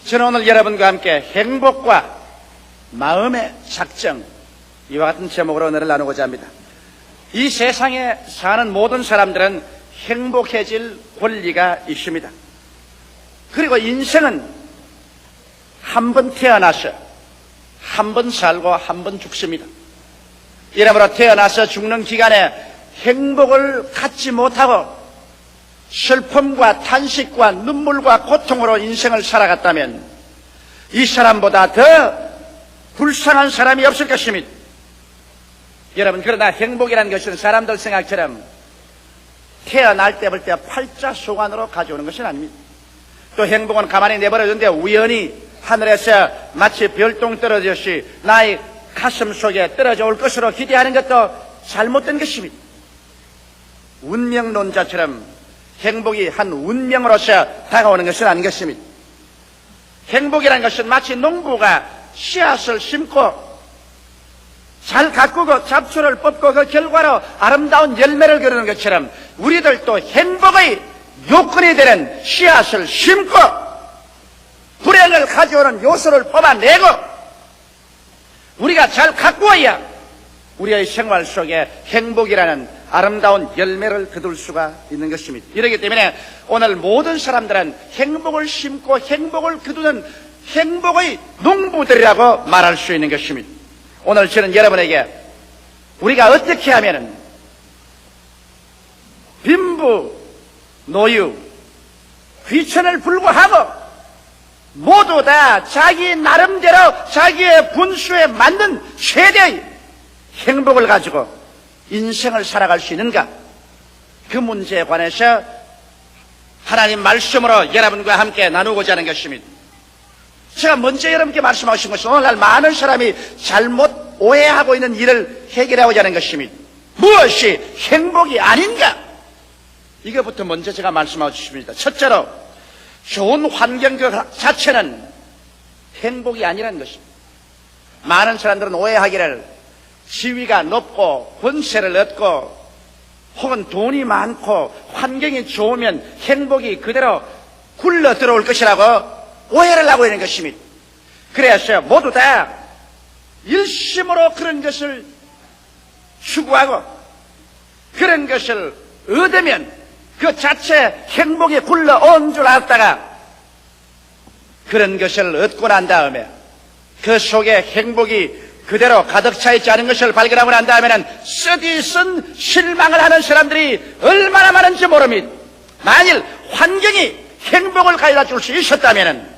저는 오늘 여러분과 함께 행복과 마음의 작정, 이와 같은 제목으로 오늘을 나누고자 합니다. 이 세상에 사는 모든 사람들은 행복해질 권리가 있습니다. 그리고 인생은 한 번 태어나서 한 번 살고 한 번 죽습니다. 이러므로 태어나서 죽는 기간에 행복을 갖지 못하고 슬픔과 탄식과 눈물과 고통으로 인생을 살아갔다면 이 사람보다 더 불쌍한 사람이 없을 것입니다. 여러분, 그러나 행복이라는 것은 사람들 생각처럼 태어날 때부터 팔자소관으로 가져오는 것은 아닙니다. 또 행복은 가만히 내버려두는데 우연히 하늘에서 마치 별똥 떨어졌듯이 나의 가슴 속에 떨어져 올 것으로 기대하는 것도 잘못된 것입니다. 운명론자처럼 행복이 한 운명으로서 다가오는 것은 아닌 것입니다. 행복이라는 것은 마치 농부가 씨앗을 심고 잘 가꾸고 잡초를 뽑고 그 결과로 아름다운 열매를 거두는 것처럼 우리들도 행복의 요건이 되는 씨앗을 심고 불행을 가져오는 요소를 뽑아내고 우리가 잘 가꾸어야 우리의 생활 속에 행복이라는 아름다운 열매를 거둘 수가 있는 것입니다. 이렇기 때문에 오늘 모든 사람들은 행복을 심고 행복을 거두는 행복의 농부들이라고 말할 수 있는 것입니다. 오늘 저는 여러분에게 우리가 어떻게 하면은 빈부, 노유, 귀천을 불구하고 모두 다 자기 나름대로 자기의 분수에 맞는 최대의 행복을 가지고 인생을 살아갈 수 있는가? 그 문제에 관해서 하나님 말씀으로 여러분과 함께 나누고자 하는 것입니다. 제가 먼저 여러분께 말씀하신 것은 오늘날 많은 사람이 잘못 오해하고 있는 일을 해결하고자 하는 것입니다. 무엇이 행복이 아닌가? 이것부터 먼저 제가 말씀하고 싶습니다. 첫째로 좋은 환경 그 자체는 행복이 아니라는 것입니다. 많은 사람들은 오해하기를 지위가 높고 권세를 얻고 혹은 돈이 많고 환경이 좋으면 행복이 그대로 굴러 들어올 것이라고 오해를 하고 있는 것입니다. 그래서 모두 다 일심으로 그런 것을 추구하고 그런 것을 얻으면 그 자체 행복이 굴러온 줄 알았다가 그런 것을 얻고 난 다음에 그 속에 행복이 그대로 가득 차 있지 않은 것을 발견하고 난 다음에는 쓰디쓴 실망을 하는 사람들이 얼마나 많은지 모릅니다. 만일 환경이 행복을 가져다 줄 수 있었다면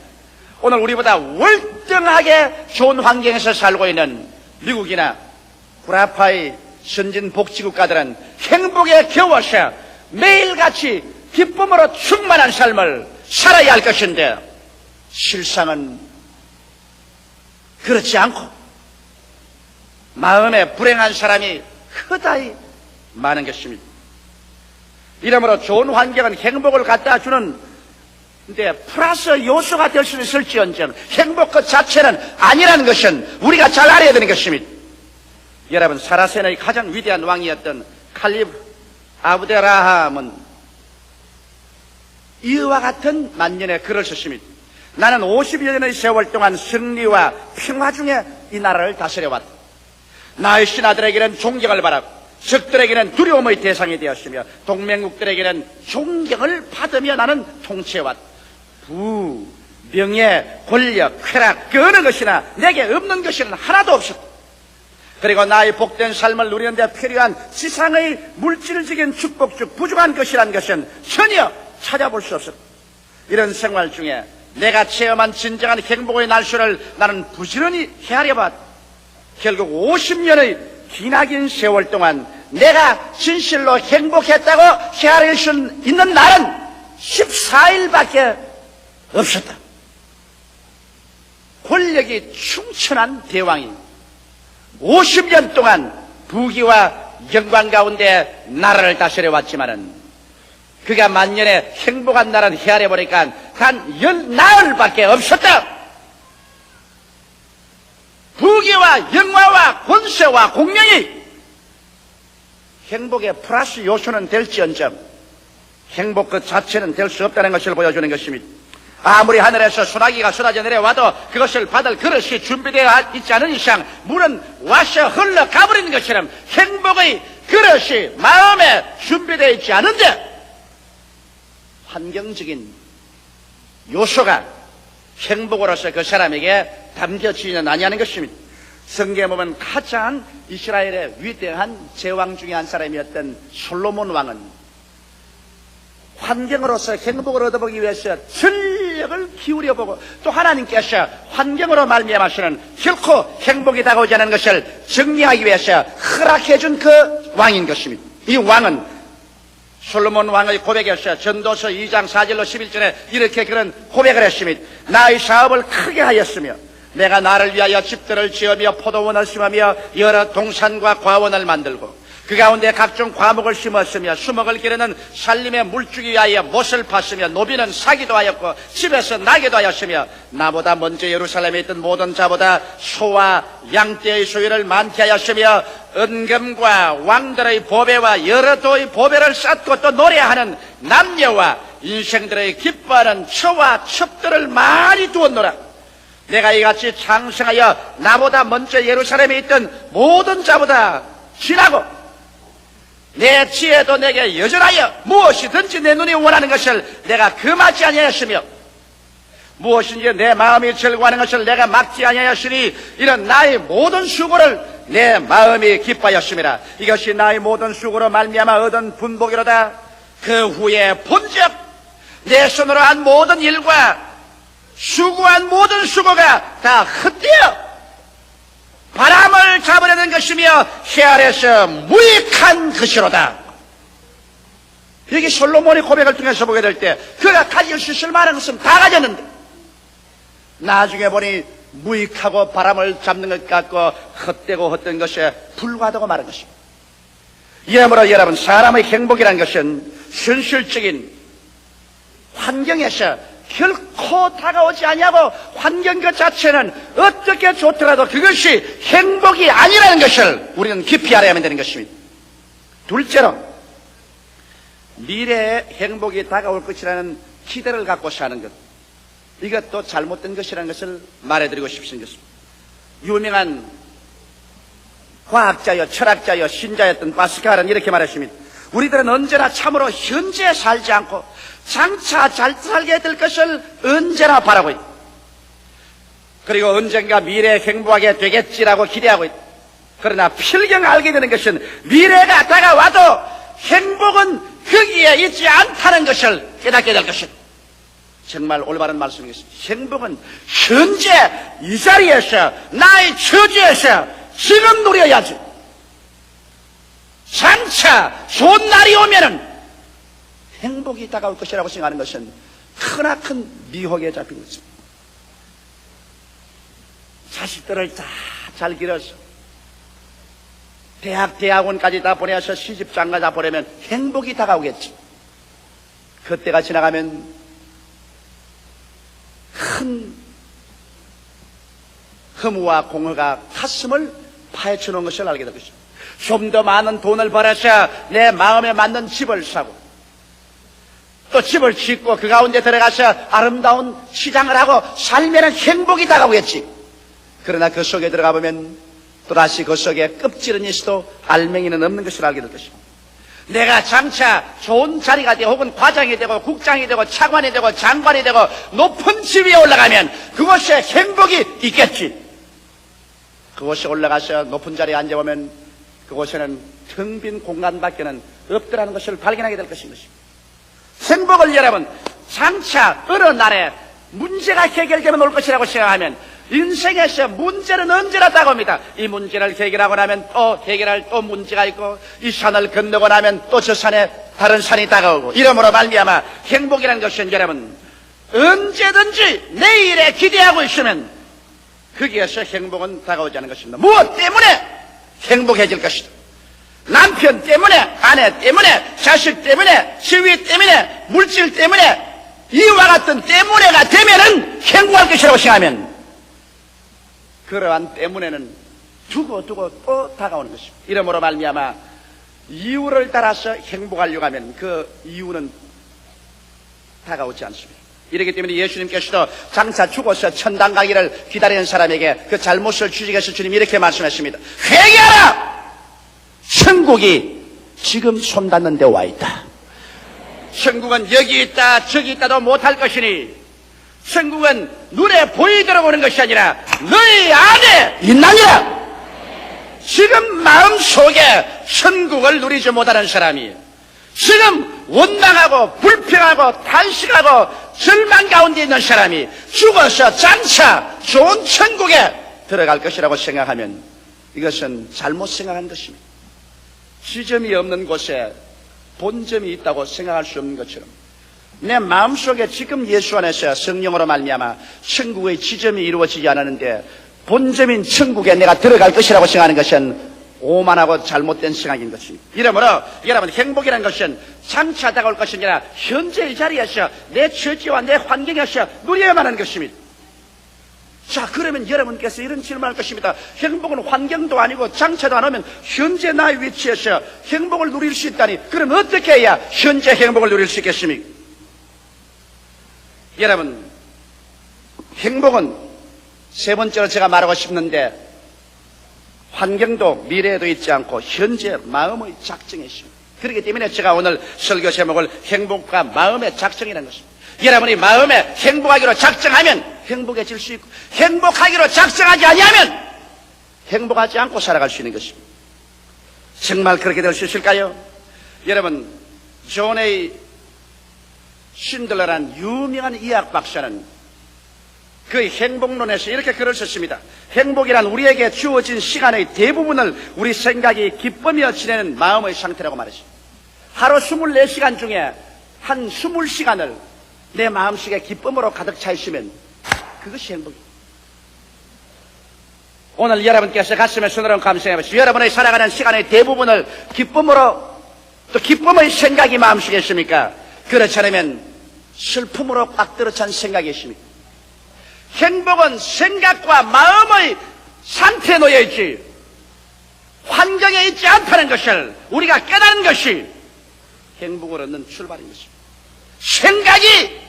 오늘 우리보다 월등하게 좋은 환경에서 살고 있는 미국이나 구라파의 선진복지국가들은 행복에 겨워서 매일같이 기쁨으로 충만한 삶을 살아야 할 것인데 실상은 그렇지 않고 마음에 불행한 사람이 크다이 많은 것입니다. 이러므로 좋은 환경은 행복을 갖다 주는 데 플러스 요소가 될 수 있을지언정 행복 그 자체는 아니라는 것은 우리가 잘 알아야 되는 것입니다. 여러분, 사라센의 가장 위대한 왕이었던 칼리프 아브델라함은 이와 같은 만년의 글을 썼습니다. 나는 50여 년의 세월 동안 승리와 평화 중에 이 나라를 다스려왔다. 나의 신하들에게는 존경을 받았고 적들에게는 두려움의 대상이 되었으며 동맹국들에게는 존경을 받으며 나는 통치해왔다. 부, 명예, 권력, 쾌락 그 어느 것이나 내게 없는 것은 하나도 없었다. 그리고 나의 복된 삶을 누리는 데 필요한 지상의 물질적인 축복 중 부족한 것이란 것은 전혀 찾아볼 수 없었다. 이런 생활 중에 내가 체험한 진정한 행복의 날수를 나는 부지런히 헤아려봤다. 결국 50년의 기나긴 세월 동안 내가 진실로 행복했다고 헤아릴 수 있는 날은 14일밖에 없었다. 권력이 충천한 대왕이 50년 동안 부귀와 영광 가운데 나라를 다스려 왔지만은 그가 만년의 행복한 날은 헤아려보니까 단 10나흘밖에 없었다. 부귀와 영화와 권세와 공명이 행복의 플러스 요소는 될지언정 행복 그 자체는 될 수 없다는 것을 보여주는 것입니다. 아무리 하늘에서 소나기가 쏟아져 내려와도 그것을 받을 그릇이 준비되어 있지 않은 이상 물은 와서 흘러가버리는 것처럼 행복의 그릇이 마음에 준비되어 있지 않은데 환경적인 요소가 행복으로서 그 사람에게 담겨지지는 아니하는 것입니다. 성경에 보면 가장 이스라엘의 위대한 제왕 중에 한 사람이었던 솔로몬 왕은 환경으로서 행복을 얻어보기 위해서 전력을 기울여보고 또 하나님께서 환경으로 말미암아서는 결코 행복이 다가오지 않은 것을 정리하기 위해서 허락해준 그 왕인 것입니다. 이 왕은 솔로몬 왕의 고백에서 전도서 2장 4절로 11절에 이렇게 그런 고백을 했습니다. 나의 사업을 크게 하였으며 내가 나를 위하여 집들을 지으며 포도원을 심으며 여러 동산과 과원을 만들고 그 가운데 각종 과목을 심었으며 수목을 기르는 살림의 물주기 위하여 못을 팠으며 노비는 사기도 하였고 집에서 나게도 하였으며 나보다 먼저 예루살렘에 있던 모든 자보다 소와 양떼의 소유를 많게 하였으며 은금과 왕들의 보배와 여러 도의 보배를 쌓고 또 노래하는 남녀와 인생들의 기뻐하는 처와 첩들을 많이 두었노라. 내가 이같이 창성하여 나보다 먼저 예루살렘에 있던 모든 자보다 지나고 내 지혜도 내게 여전하여 무엇이든지 내 눈이 원하는 것을 내가 금하지 아니하였으며 무엇인지 내 마음이 즐거워하는 것을 내가 막지 아니하였으니 이런 나의 모든 수고를 내 마음이 기뻐하였음이라. 이것이 나의 모든 수고로 말미암아 얻은 분복이로다. 그 후에 본즉 내 손으로 한 모든 일과 수고한 모든 수고가 다 헛되어 바람을 잡으려는 것이며 해 아래서 무익한 것이로다. 여기 솔로몬의 고백을 통해서 보게 될 때 그가 가질 수 있을 만한 것은 다 가졌는데 나중에 보니 무익하고 바람을 잡는 것 같고 헛되고 헛된 것에 불과하다고 말한 것입니다. 이러므로 여러분, 사람의 행복이라는 것은 현실적인 환경에서 결코 다가오지 아니하고 환경 그 자체는 어떻게 좋더라도 그것이 행복이 아니라는 것을 우리는 깊이 알아야만 되는 것입니다. 둘째로 미래의 행복이 다가올 것이라는 기대를 갖고 사는 것, 이것도 잘못된 것이라는 것을 말해드리고 싶습니다. 유명한 과학자여 철학자여 신자였던 파스칼은 이렇게 말했습니다. 우리들은 언제나 참으로 현재에 살지 않고 장차 잘 살게 될 것을 언제나 바라고 있다. 그리고 언젠가 미래에 행복하게 되겠지라고 기대하고 있다. 그러나 필경 알게 되는 것은 미래가 다가와도 행복은 거기에 있지 않다는 것을 깨닫게 될 것이다. 정말 올바른 말씀이겠습니다. 행복은 현재 이 자리에서 나의 처지에서 지금 누려야지. 장차 좋은 날이 오면은 행복이 다가올 것이라고 생각하는 것은 크나큰 미혹에 잡힌 것입니다. 자식들을 다 잘 길어서 대학원까지 다 보내서 시집장가 다 보내면 행복이 다가오겠지. 그때가 지나가면 큰 허무와 공허가 가슴을 파헤쳐놓은 것을 알게 될 것입니다. 좀 더 많은 돈을 벌어서 내 마음에 맞는 집을 사고 또 집을 짓고 그 가운데 들어가서 아름다운 시장을 하고 살면은 행복이 다가오겠지. 그러나 그 속에 들어가 보면 또다시 그 속에 껍질은 있어도 알맹이는 없는 것을 알게 될 것입니다. 내가 장차 좋은 자리가 되고 혹은 과장이 되고 국장이 되고 차관이 되고 장관이 되고 높은 집 위에 올라가면 그곳에 행복이 있겠지. 그곳에 올라가서 높은 자리에 앉아보면 그곳에는 텅 빈 공간밖에는 없더라는 것을 발견하게 될 것인 것입니다. 행복을 여러분, 장차 어느 날에 문제가 해결되면 올 것이라고 생각하면 인생에서 문제는 언제나 다가옵니다. 이 문제를 해결하고 나면 또 해결할 또 문제가 있고 이 산을 건너고 나면 또 저 산에 다른 산이 다가오고 이러므로 말미암아 행복이라는 것은 여러분 언제든지 내일에 기대하고 있으면 거기에서 행복은 다가오지 않는 것입니다. 무엇 때문에 행복해질 것이다. 남편 때문에, 아내 때문에, 자식 때문에, 지위 때문에, 물질 때문에 이와 같은 때문에가 되면은 행복할 것이라고 생각하면 그러한 때문에는 두고 또 다가오는 것입니다. 이러므로 말미암아 이유를 따라서 행복하려고 하면 그 이유는 다가오지 않습니다. 이렇기 때문에 예수님께서도 장차 죽어서 천당 가기를 기다리는 사람에게 그 잘못을 주직해서 주님이 이렇게 말씀하십니다. 회개하라! 천국이 지금 손 닿는 데 와 있다. 천국은 여기 있다 저기 있다도 못할 것이니 천국은 눈에 보이도록 오는 것이 아니라 너희 안에 있나니라. 지금 마음속에 천국을 누리지 못하는 사람이 지금 원망하고 불평하고 탄식하고 절망 가운데 있는 사람이 죽어서 장차 좋은 천국에 들어갈 것이라고 생각하면 이것은 잘못 생각한 것입니다. 지점이 없는 곳에 본점이 있다고 생각할 수 없는 것처럼 내 마음속에 지금 예수 안에서 성령으로 말미암아 천국의 지점이 이루어지지 않았는데 본점인 천국에 내가 들어갈 것이라고 생각하는 것은 오만하고 잘못된 생각인 것입니다. 이러므로 여러분 행복이라는 것은 장차 다가올 것이 아니라 현재 이 자리에서 내 처지와 내 환경에서 누려야만 하는 것입니다. 자, 그러면 여러분께서 이런 질문을 할 것입니다. 행복은 환경도 아니고 장차도 안 오면 현재 나의 위치에서 행복을 누릴 수 있다니 그럼 어떻게 해야 현재 행복을 누릴 수 있겠습니까? 여러분 행복은 세 번째로 제가 말하고 싶는데 환경도 미래에도 있지 않고 현재 마음의 작정에 있습니다. 그렇기 때문에 제가 오늘 설교 제목을 행복과 마음의 작정이라는 것입니다. 여러분이 마음에 행복하기로 작정하면 행복해질 수 있고 행복하기로 작정하지 아니하면 행복하지 않고 살아갈 수 있는 것입니다. 정말 그렇게 될 수 있을까요? 여러분 존 A 신들러라는 유명한 의학 박사는 그 행복론에서 이렇게 글을 썼습니다. 행복이란 우리에게 주어진 시간의 대부분을 우리 생각이 기쁘며 지내는 마음의 상태라고 말했습니다. 하루 24시간 중에 한 20시간을 내 마음속에 기쁨으로 가득 차 있으면 그것이 행복입니다. 오늘 여러분께서 가슴에 손을 얹고 감상해 보시죠. 여러분의 살아가는 시간의 대부분을 기쁨으로 또 기쁨의 생각이 마음속에 있습니까? 그렇지 않으면 슬픔으로 꽉 들어찬 생각이 있습니까? 행복은 생각과 마음의 상태에 놓여 있지 환경에 있지 않다는 것을 우리가 깨닫는 것이 행복을 얻는 출발인 것입니다. 생각이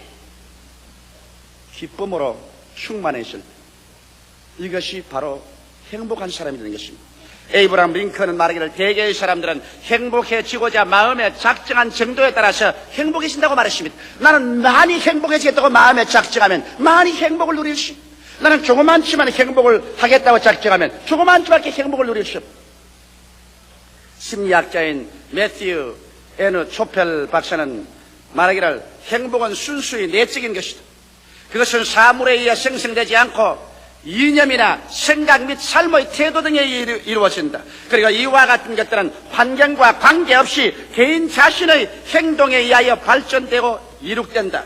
기쁨으로 충만했을 때 이것이 바로 행복한 사람이 되는 것입니다. 에이브라함 링컨은 말하기를 대개의 사람들은 행복해지고자 마음에 작정한 정도에 따라서 행복해진다고 말했습니다. 나는 많이 행복해지겠다고 마음에 작정하면 많이 행복을 누릴 수 있다. 나는 조그만치만 행복을 하겠다고 작정하면 조그만치밖에 행복을 누릴 수 없다. 심리학자인 매튜 N. 초펠 박사는 말하기를 행복은 순수히 내적인 것이다. 그것은 사물에 의해 생성되지 않고 이념이나 생각 및 삶의 태도 등에 이루어진다. 그리고 이와 같은 것들은 환경과 관계없이 개인 자신의 행동에 의하여 발전되고 이룩된다.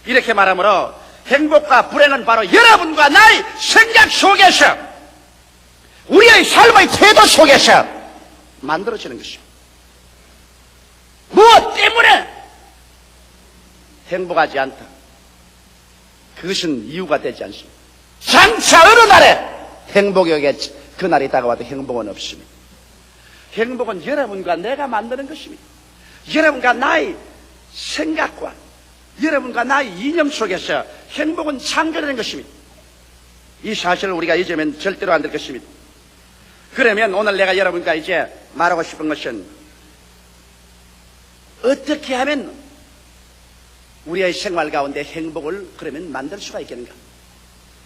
이렇게 말하므로 행복과 불행은 바로 여러분과 나의 생각 속에서 우리의 삶의 태도 속에서 만들어지는 것입니다. 무엇 때문에 행복하지 않다. 그것은 이유가 되지 않습니다. 장차 어느 날에 행복이 오겠지. 그 날이 다가와도 행복은 없습니다. 행복은 여러분과 내가 만드는 것입니다. 여러분과 나의 생각과 여러분과 나의 이념 속에서 행복은 창조되는 것입니다. 이 사실을 우리가 잊으면 절대로 안 될 것입니다. 그러면 오늘 내가 여러분과 이제 말하고 싶은 것은 어떻게 하면 우리의 생활 가운데 행복을 그러면 만들 수가 있겠는가?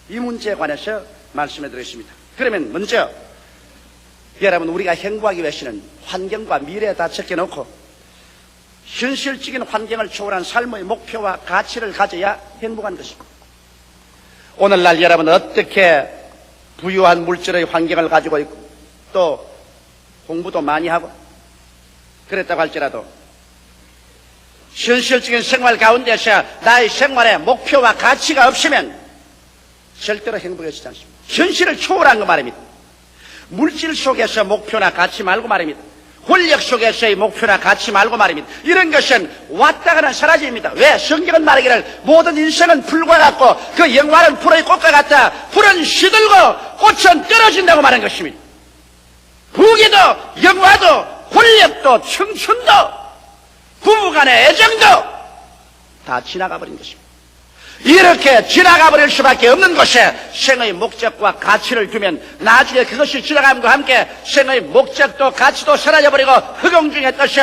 이 문제에 관해서 말씀해 드리겠습니다. 그러면 먼저 여러분 우리가 행복하기 위해서는 환경과 미래에 다 적혀놓고 현실적인 환경을 초월한 삶의 목표와 가치를 가져야 행복한 것입니다. 오늘날 여러분 어떻게 부유한 물질의 환경을 가지고 있고 또 공부도 많이 하고 그랬다고 할지라도 현실적인 생활 가운데서 나의 생활에 목표와 가치가 없으면 절대로 행복해지지 않습니다. 현실을 초월한 거 말입니다. 물질 속에서 목표나 가치 말고 말입니다. 권력 속에서의 목표나 가치 말고 말입니다. 이런 것은 왔다 가는 사라집니다. 왜? 성경은 말하기를 모든 인생은 풀과 같고 그 영화는 풀의 꽃과 같다. 풀은 시들고 꽃은 떨어진다고 말한 것입니다. 부귀도 영화도 권력도 청춘도 부부간의 애정도 다 지나가 버린 것입니다. 이렇게 지나가 버릴 수밖에 없는 것에 생의 목적과 가치를 두면 나중에 그것이 지나감과 함께 생의 목적도 가치도 사라져버리고 허공 중의 뜻이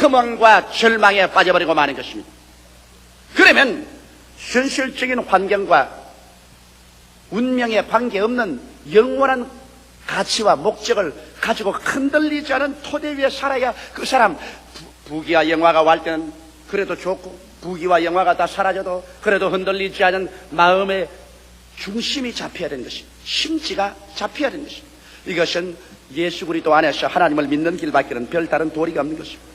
허망과 절망에 빠져버리고 마는 것입니다. 그러면 현실적인 환경과 운명에 관계없는 영원한 가치와 목적을 가지고 흔들리지 않은 토대 위에 살아야 그 사람 부귀와 영화가 올 때는 그래도 좋고 부귀와 영화가 다 사라져도 그래도 흔들리지 않은 마음의 중심이 잡혀야 되는 것입니다. 심지가 잡혀야 되는 것입니다. 이것은 예수 그리스도 안에서 하나님을 믿는 길밖에는 별다른 도리가 없는 것입니다.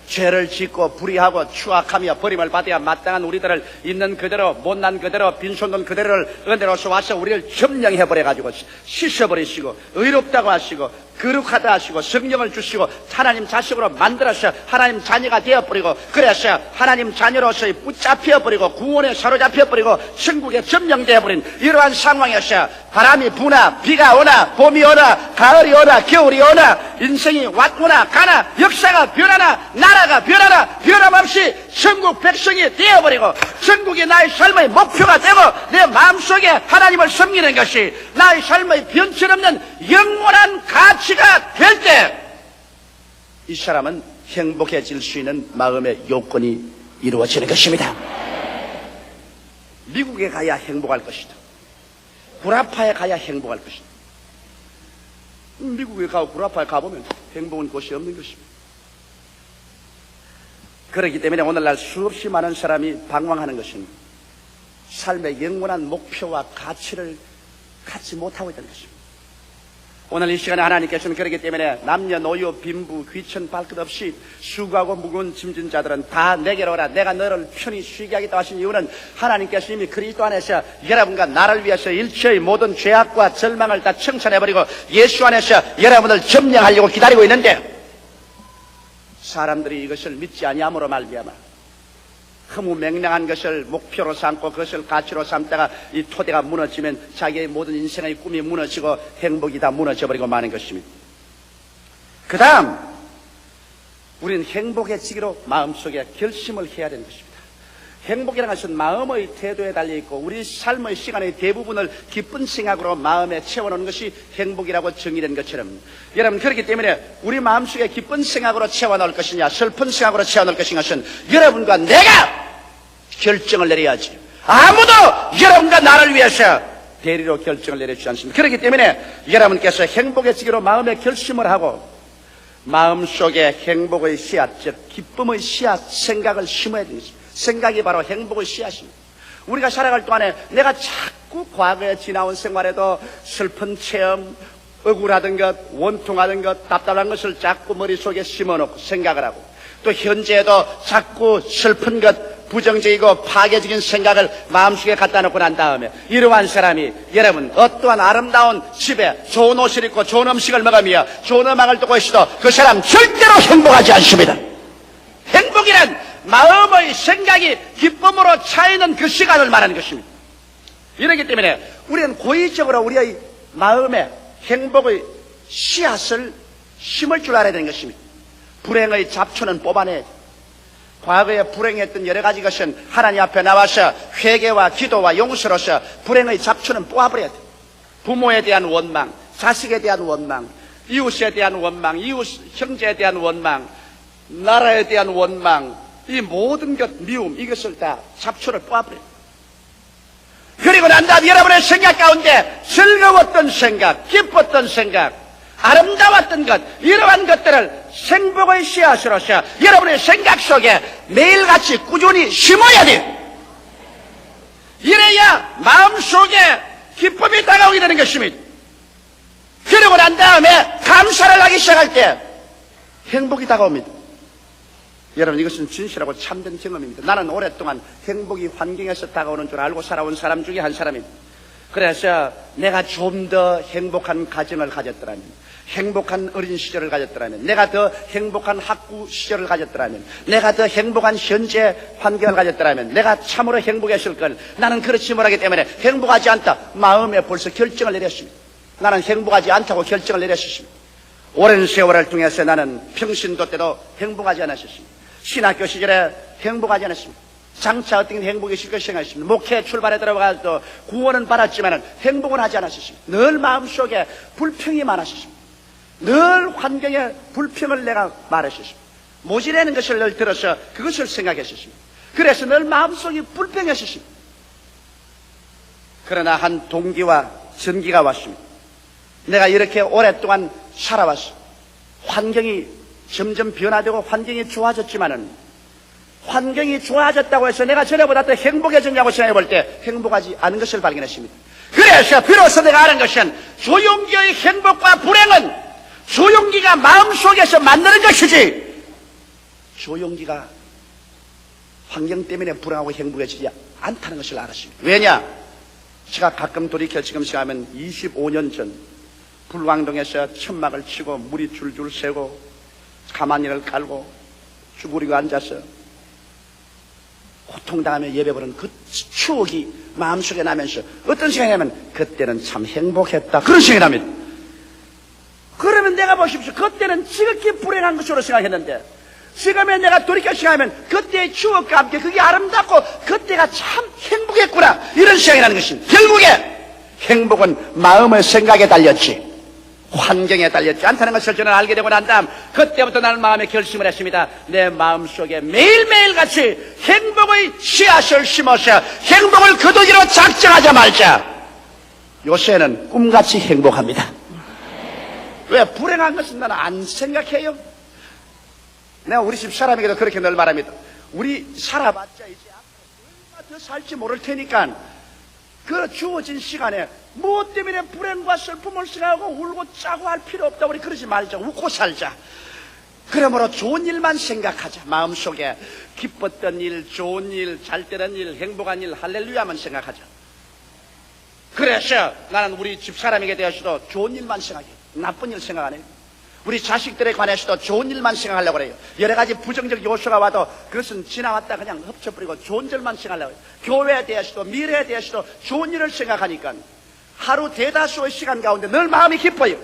죄를 짓고 불의하고 추악하며 버림을 받아야 마땅한 우리들을 있는 그대로 못난 그대로 빈손 그대로를 은혜로서 와서 우리를 점령해버려가지고 씻어버리시고 의롭다고 하시고 거룩하다 하시고 성령을 주시고 하나님 자식으로 만들어서 하나님 자녀가 되어버리고 그래서 하나님 자녀로서의 붙잡혀버리고 구원에 사로잡혀버리고 천국에 점령되어버린 이러한 상황에서 바람이 부나 비가 오나 봄이 오나 가을이 오나 겨울이 오나 인생이 왔거나 가나 역사가 변하나 나라가 변하나 변함없이 천국 백성이 되어버리고 천국이 나의 삶의 목표가 되고 내 마음속에 하나님을 섬기는 것이 나의 삶의 변천없는 영원한 가치가 될 때 이 사람은 행복해질 수 있는 마음의 요건이 이루어지는 것입니다. 미국에 가야 행복할 것이다. 구라파에 가야 행복할 것이다. 미국에 가고 구라파에 가보면 행복은 곳이 없는 것입니다. 그렇기 때문에 오늘날 수없이 많은 사람이 방황하는 것은 삶의 영원한 목표와 가치를 갖지 못하고 있다는 것입니다. 오늘 이 시간에 하나님께서는 그렇기 때문에 남녀노소 빈부 귀천 발끝 없이 수고하고 무거운 짐진 자들은 다 내게로 오라 내가 너를 편히 쉬게 하겠다 하신 이유는 하나님께서 이미 그리스도 안에서 여러분과 나를 위해서 일체의 모든 죄악과 절망을 다 청산해버리고 예수 안에서 여러분을 점령하려고 기다리고 있는데 사람들이 이것을 믿지 아니함으로 말미암아 허무맹랑한 것을 목표로 삼고 그것을 가치로 삼다가 이 토대가 무너지면 자기의 모든 인생의 꿈이 무너지고 행복이 다 무너져버리고 마는 것입니다. 그 다음 우리는 행복해지기로 마음속에 결심을 해야 되는 것입니다. 행복이라는 것은 마음의 태도에 달려있고 우리 삶의 시간의 대부분을 기쁜 생각으로 마음에 채워놓는 것이 행복이라고 정의된 것처럼 여러분 그렇기 때문에 우리 마음속에 기쁜 생각으로 채워넣을 것이냐 슬픈 생각으로 채워넣을 것인 것은 여러분과 내가 결정을 내려야지 아무도 여러분과 나를 위해서 대리로 결정을 내려주지 않습니다. 그렇기 때문에 여러분께서 행복해지기로 마음의 결심을 하고 마음속에 행복의 씨앗 즉 기쁨의 씨앗 생각을 심어야 됩니다. 생각이 바로 행복의 씨앗입니다. 우리가 살아갈 동안에 내가 자꾸 과거에 지나온 생활에도 슬픈 체험, 억울하던 것, 원통하던 것, 답답한 것을 자꾸 머릿속에 심어놓고 생각을 하고 또 현재에도 자꾸 슬픈 것, 부정적이고 파괴적인 생각을 마음속에 갖다 놓고 난 다음에 이러한 사람이 여러분 어떠한 아름다운 집에 좋은 옷을 입고 좋은 음식을 먹으며 좋은 음악을 듣고 있어도 그 사람 절대로 행복하지 않습니다. 행복이란 마음의 생각이 기쁨으로 차이는 그 시간을 말하는 것입니다. 이렇기 때문에 우리는 고의적으로 우리의 마음에 행복의 씨앗을 심을 줄 알아야 되는 것입니다. 불행의 잡초는 뽑아내야 돼. 과거에 불행했던 여러 가지 것은 하나님 앞에 나와서 회개와 기도와 용서로서 불행의 잡초는 뽑아버려야 돼. 부모에 대한 원망, 자식에 대한 원망, 이웃에 대한 원망, 이웃 형제에 대한 원망, 나라에 대한 원망, 이 모든 것 미움 이것을 다 잡초를 뽑아버려요. 그리고 난 다음 여러분의 생각 가운데 즐거웠던 생각, 기뻤던 생각, 아름다웠던 것 이러한 것들을 행복의 씨앗으로서 여러분의 생각 속에 매일같이 꾸준히 심어야 돼요. 이래야 마음속에 기쁨이 다가오게 되는 것입니다. 그리고 난 다음에 감사를 하기 시작할 때 행복이 다가옵니다. 여러분 이것은 진실하고 참된 경험입니다. 나는 오랫동안 행복이 환경에서 다가오는 줄 알고 살아온 사람 중에 한 사람입니다. 그래서 내가 좀 더 행복한 가정을 가졌더라면 행복한 어린 시절을 가졌더라면 내가 더 행복한 학구 시절을 가졌더라면 내가 더 행복한 현재 환경을 가졌더라면 내가 참으로 행복했을 걸 나는 그렇지 못하기 때문에 행복하지 않다 마음에 벌써 결정을 내렸습니다. 나는 행복하지 않다고 결정을 내렸습니다. 오랜 세월을 통해서 나는 평신도 때도 행복하지 않았습니다. 신학교 시절에 행복하지 않았습니다. 장차 어떤 행복이실 것을 생각하십니다. 목회 출발에 들어가서 구원은 받았지만 행복은 하지 않았습니다. 늘 마음속에 불평이 많았습니다. 늘 환경에 불평을 내가 말했습니다. 모질라는 것을 늘 들어서 그것을 생각했습니다. 그래서 늘 마음속이 불평했습니다. 그러나 한 동기와 전기가 왔습니다. 내가 이렇게 오랫동안 살아왔어. 환경이 점점 변화되고 환경이 좋아졌지만은 환경이 좋아졌다고 해서 내가 전에보다 더 행복해졌냐고 생각해 볼 때 행복하지 않은 것을 발견했습니다. 그래서 비로소 내가 아는 것은 조용기의 행복과 불행은 조용기가 마음속에서 만드는 것이지 조용기가 환경 때문에 불행하고 행복해지지 않다는 것을 알았습니다. 왜냐? 제가 가끔 돌이켜 지금 생각하면 25년 전 불광동에서 천막을 치고 물이 줄줄 새고 가마니를 깔고 쭈그리고 앉아서 고통당하며 예배부르는 그 추억이 마음속에 나면서 어떤 생각이냐면 그때는 참 행복했다 그런 생각이 납니다. 그러면 내가 보십시오. 그때는 지극히 불행한 것으로 생각했는데 지금에 내가 돌이켜 생각하면 그때의 추억과 함께 그게 아름답고 그때가 참 행복했구나 이런 생각이 나는 것입니다. 결국에 행복은 마음의 생각에 달렸지 환경에 달렸지 않다는 것을 저는 알게 되고 난 다음 그때부터 나는 마음에 결심을 했습니다. 내 마음속에 매일매일 같이 행복의 씨앗을 심어서 행복을 거두기로 작정하자 말자. 요새는 꿈같이 행복합니다. 왜? 불행한 것은 나는 안 생각해요. 내가 우리 집 사람에게도 그렇게 늘 말합니다. 우리 살아봤자 이제 얼마 더 살지 모를 테니까 그 주어진 시간에 무엇 때문에 불행과 슬픔을 생각하고 울고 짜고 할 필요 없다. 우리 그러지 말자. 웃고 살자. 그러므로 좋은 일만 생각하자. 마음속에 기뻤던 일, 좋은 일, 잘 되는 일, 행복한 일, 할렐루야만 생각하자. 그래서 나는 우리 집사람에게 대해서도 좋은 일만 생각해. 나쁜 일 생각 안 해요. 우리 자식들에 관해서도 좋은 일만 생각하려고 그래요. 여러 가지 부정적 요소가 와도 그것은 지나왔다 그냥 흡쳐버리고 좋은 일만 생각하려고 해요. 교회에 대해서도 미래에 대해서도 좋은 일을 생각하니까 하루 대다수의 시간 가운데 늘 마음이 기뻐요.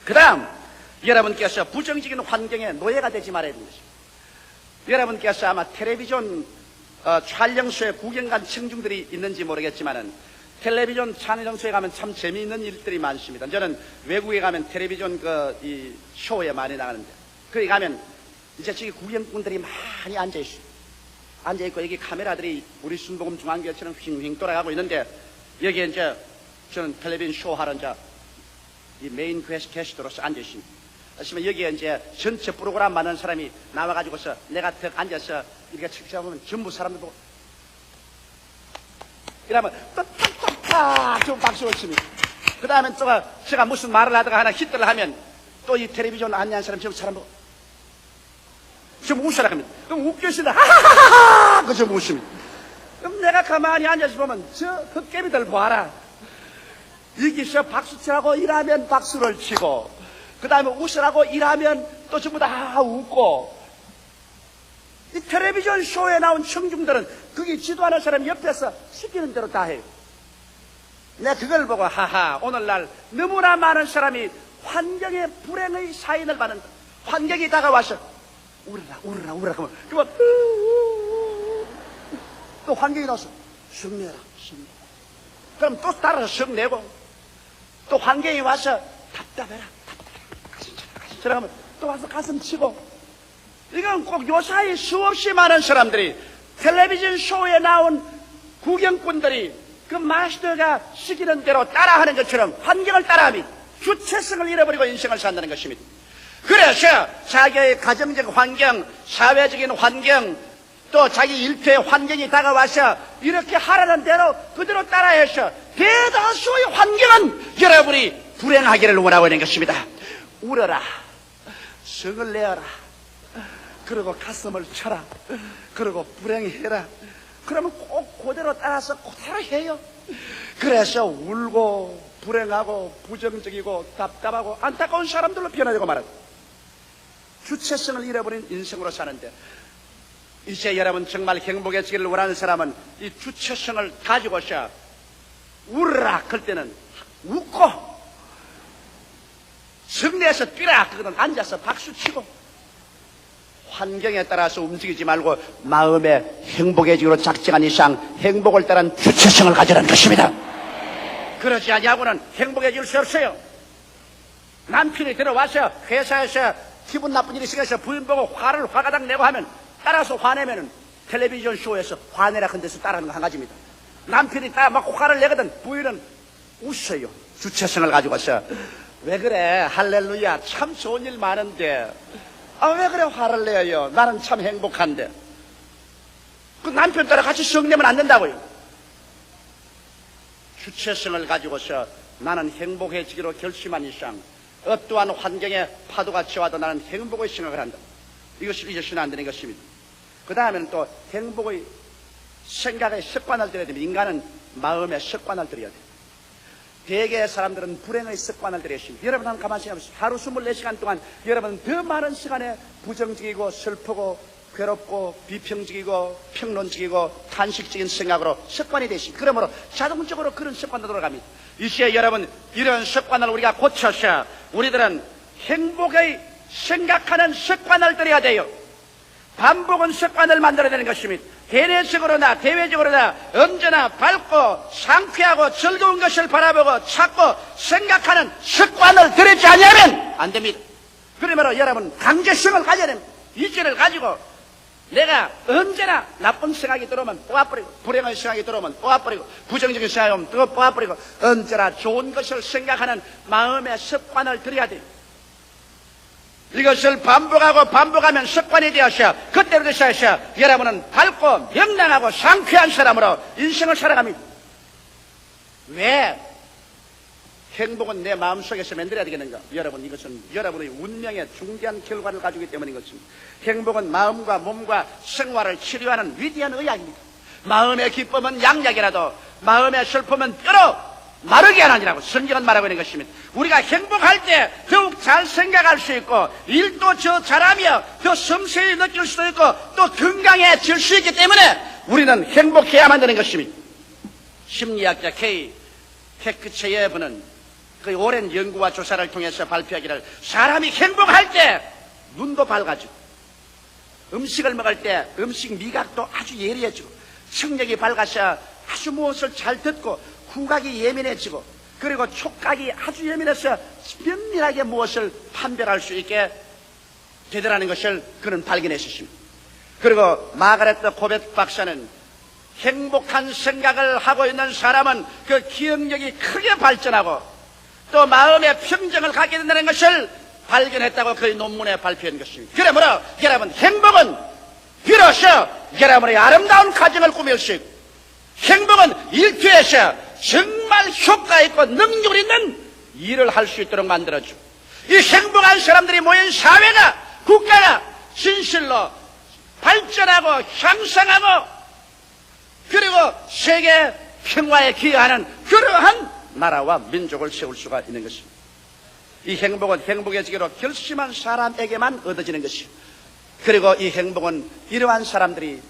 그 다음 여러분께서 부정적인 환경에 노예가 되지 말아야 되는 것입니다. 여러분께서 아마 텔레비전 촬영소에 구경 간 청중들이 있는지 모르겠지만은 텔레비전 촬영소에 가면 참 재미있는 일들이 많습니다. 저는 외국에 가면 텔레비전 이 쇼에 많이 나가는데 거기 가면 이제 저기 구경꾼들이 많이 앉아있어요. 앉아있고 여기 카메라들이 우리 순복음 중앙교회처럼 휙휙 돌아가고 있는데 여기에 이제 저는 텔레비전 쇼 하러 이제 이 메인 게스트로서 앉아있습니다. 그렇지만 여기에 이제 전체 프로그램 많은 사람이 나와가지고서 내가 더 앉아서 이렇게 측정하면 전부 사람들 보고 이러면 또 탁탁탁 좀 박수를 칩니다. 그 다음에 또 제가 무슨 말을 하다가 하나 히트를 하면 또 이 텔레비전 안내한 사람 저 사람 보고 좀 웃으라 합니다. 그럼 웃겨시다 하하하하 그 좀 웃습니다. 그럼 내가 가만히 앉아서 보면 저 흑개미들 봐라. 여기서 박수치라고 일하면 박수를 치고 그 다음에 웃으라고 일하면 또 전부 다 웃고 이 텔레비전 쇼에 나온 청중들은 거기 지도하는 사람 옆에서 시키는 대로 다 해요. 내가 그걸 보고 하하 오늘날 너무나 많은 사람이 환경의 불행의 사인을 받는다. 환경이 다가와서 울어라 울어라 울어라 그러면 또 환경이 나와서 성내라 성내 그럼 또 따라서 성내고 또 환경이 와서 답답해라 가슴 쳐라 하면 또 와서 가슴 치고 이건 꼭 요사이 수없이 많은 사람들이 텔레비전 쇼에 나온 구경꾼들이 그 마스터가 시키는 대로 따라하는 것처럼 환경을 따라하며 주체성을 잃어버리고 인생을 산다는 것입니다. 그래서 자기의 가정적 환경, 사회적인 환경, 또 자기 일터의 환경이 다가와서 이렇게 하라는 대로 그대로 따라해서 대다수의 환경은 여러분이 불행하기를 원하고 있는 것입니다. 울어라, 성을 내어라, 그리고 가슴을 쳐라, 그리고 불행해라. 그러면 꼭 그대로 따라서 그대로 해요. 그래서 울고 불행하고 부정적이고 답답하고 안타까운 사람들로 변화되고 말아요. 주체성을 잃어버린 인생으로 사는데 이제 여러분 정말 행복해지기를 원하는 사람은 이 주체성을 가지고서 울으라 그럴 때는 웃고 성내에서 뛰라 그거는 앉아서 박수치고 환경에 따라서 움직이지 말고 마음의 행복해지기로 작정한 이상 행복을 따른 주체성을 가지라는 것입니다. 그러지 아니하고는 행복해질 수 없어요. 남편이 들어와서 회사에서 기분 나쁜 일이 생겨서 부인 보고 화를 화가닥 내고 하면 따라서 화내면은 텔레비전 쇼에서 화내라 큰 데서 따라하는 거 한 가지입니다. 남편이 딱 막 화를 내거든 부인은 웃어요. 주체성을 가지고서 왜 그래 할렐루야 참 좋은 일 많은데 왜 그래 화를 내요? 나는 참 행복한데. 그 남편 따라 같이 성내면 안 된다고요. 주체성을 가지고서 나는 행복해지기로 결심한 이상 어떠한 환경에 파도가 치와도 나는 행복의 생각을 한다. 이것을 잊어서는 안 되는 것입니다. 그 다음에는 또 행복의 생각의 습관을 들여야 됩니다. 인간은 마음의 습관을 들여야 돼요. 대개의 사람들은 불행의 습관을 들였습니다. 여러분 한번 가만히 생각해보세요. 하루 24시간 동안 여러분은 더 많은 시간에 부정적이고 슬프고 괴롭고 비평적이고 평론적이고 탄식적인 생각으로 습관이 되십니다. 그러므로 자동적으로 그런 습관으로 돌아갑니다. 이시에 여러분 이런 습관을 우리가 고쳐서 우리들은 행복의 생각하는 습관을 들여야 돼요. 반복은 습관을 만들어내는 것입니다. 대내적으로나 대외적으로나 언제나 밝고 상쾌하고 즐거운 것을 바라보고 찾고 생각하는 습관을 들이지 않으면 안 됩니다. 그러므로 여러분 강제성을 가져야 됩니다. 이지를 가지고 내가 언제나 나쁜 생각이 들어오면 뽑아버리고 불행한 생각이 들어오면 뽑아버리고 부정적인 생각이 오면 또 뽑아버리고 언제나 좋은 것을 생각하는 마음의 습관을 들여야 돼요. 이것을 반복하고 반복하면 습관이 되어서 그때부터 시작해서 여러분은 밝고 명랑하고 상쾌한 사람으로 인생을 살아갑니다. 왜? 행복은 내 마음속에서 만들어야 되겠는가? 여러분 이것은 여러분의 운명의 중대한 결과를 가지기 때문인 것입니다. 행복은 마음과 몸과 생활을 치료하는 위대한 의학입니다. 마음의 기쁨은 양약이라도 마음의 슬픔은 뼈로 마르게 하느니라고 성경은 말하고 있는 것입니다. 우리가 행복할 때 더욱 잘 생각할 수 있고 일도 더 잘하며 더 섬세히 느낄 수도 있고 또 건강해질 수 있기 때문에 우리는 행복해야만 되는 것입니다. 심리학자 K. 테크체의 분은 그 오랜 연구와 조사를 통해서 발표하기를 사람이 행복할 때 눈도 밝아지고 음식을 먹을 때 음식 미각도 아주 예리해지고 청력이 밝아서 아주 무엇을 잘 듣고 후각이 예민해지고 그리고 촉각이 아주 예민해서 면밀하게 무엇을 판별할 수 있게 되더라는 것을 그는 발견했습니다. 그리고 마가레트 코벳 박사는 행복한 생각을 하고 있는 사람은 그 기억력이 크게 발전하고 또 마음의 평정을 갖게 된다는 것을 발견했다고 그의 논문에 발표한 것입니다. 그러므로 여러분 행복은 비로소 여러분의 아름다운 가정을 꾸밀 수 있고 행복은 일터에서 정말 효과 있고 능률 있는 일을 할 수 있도록 만들어주고 이 행복한 사람들이 모인 사회가 국가가 진실로 발전하고 향상하고 그리고 세계 평화에 기여하는 그러한 나라와 민족을 세울 수가 있는 것입니다. 이 행복은 행복해지기로 결심한 사람에게만 얻어지는 것이고 그리고 이 행복은 이러한 사람들이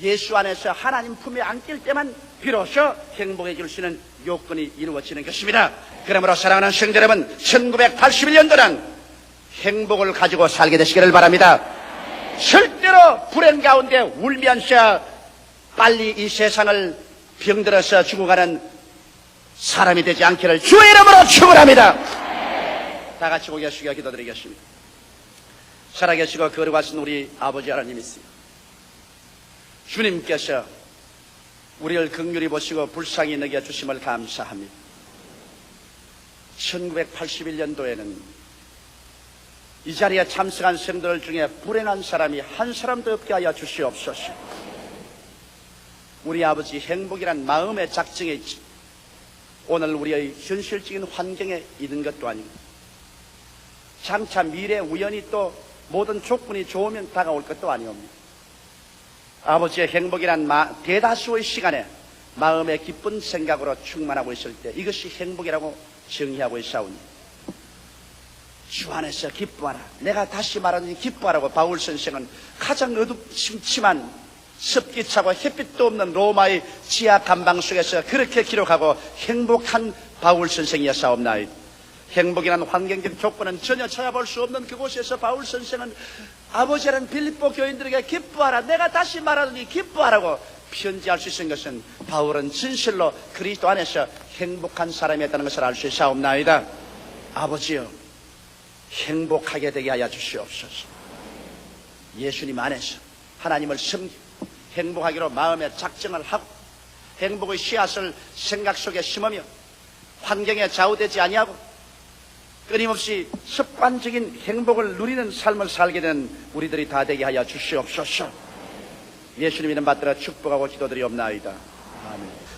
예수 안에서 하나님 품에 안길 때만 비로소 행복해질 수 있는 요건이 이루어지는 것입니다. 그러므로 사랑하는 성도 여러분 1981년도는 행복을 가지고 살게 되시기를 바랍니다. 절대로 불행 가운데 울면서 빨리 이 세상을 병들어서 죽어가는 사람이 되지 않기를 주의 이름으로 축원합니다. 다 같이 고개 숙여 기도드리겠습니다. 살아계시고 거룩하신 우리 아버지 하나님 있습니다. 주님께서 우리를 긍휼히 보시고 불쌍히 여겨주심을 감사합니다. 1981년도에는 이 자리에 참석한 성도들 중에 불행한 사람이 한 사람도 없게 하여 주시옵소서. 우리 아버지 행복이란 마음의 작정에 있지 오늘 우리의 현실적인 환경에 있는 것도 아니고 장차 미래 우연히 또 모든 조건이 좋으면 다가올 것도 아니옵니다. 아버지의 행복이란 대다수의 시간에 마음의 기쁜 생각으로 충만하고 있을 때 이것이 행복이라고 정의하고 있사오니 주 안에서 기뻐하라. 내가 다시 말하는 기뻐하라고 바울 선생은 가장 어둡침침한 습기 차고 햇빛도 없는 로마의 지하 감방 속에서 그렇게 기록하고 행복한 바울 선생이었사옵나이다. 행복이라는 환경적 조건은 전혀 찾아볼 수 없는 그곳에서 바울 선생은 아버지는 빌립보 교인들에게 기뻐하라, 내가 다시 말하노니 기뻐하라고 편지할 수 있는 것은 바울은 진실로 그리스도 안에서 행복한 사람이었다는 것을 알 수 있사옵나이다. 아버지여, 행복하게 되게 하여 주시옵소서. 예수님 안에서 하나님을 섬기고 행복하기로 마음에 작정을 하고 행복의 씨앗을 생각 속에 심으며 환경에 좌우되지 아니하고 끊임없이 습관적인 행복을 누리는 삶을 살게 된 우리들이 다 되게 하여 주시옵소서. 예수님 이름 받들어 축복하고 기도드리옵나이다. 아멘.